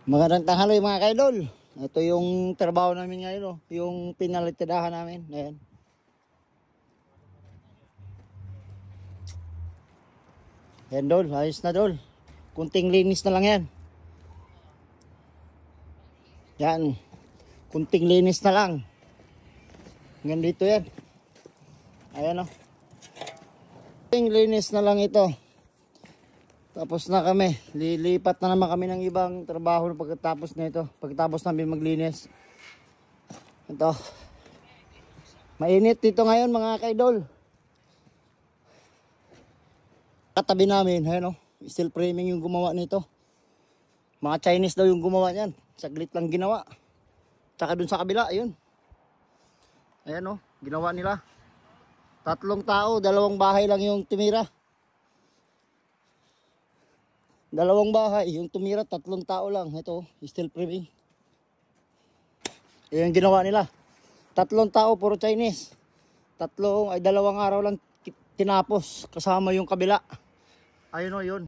Magandang tanghali mga kaidol. Ito yung trabaho namin ngayon, oh. Yung pinalitadahan namin. Ayan. Ayan dol, ayos na dol. Kunting linis na lang yan. Yan. Kunting linis na lang. Hanggang dito yan. Ayan oh. Kunting linis na lang ito. Tapos na kami. Lilipat na naman kami ng ibang trabaho pagkatapos na ito. Pagkatapos namin maglinis. Ito. Mainit dito ngayon mga kaidol. Katabi namin, ayan o. Steel framing yung gumawa nito. Mga Chinese daw yung gumawa niyan. Saglit lang ginawa. Tsaka dun sa kabila, ayun. Ayan o, ginawa nila. 3 tao, 2 bahay lang yung tumira. 2 bahay, yung tumira 3 tao lang. Ito, steel framing. Ayan ginawa nila. 3 tao, puro Chinese. 2 araw lang tinapos. Kasama yung kabila. Ayun o, yun.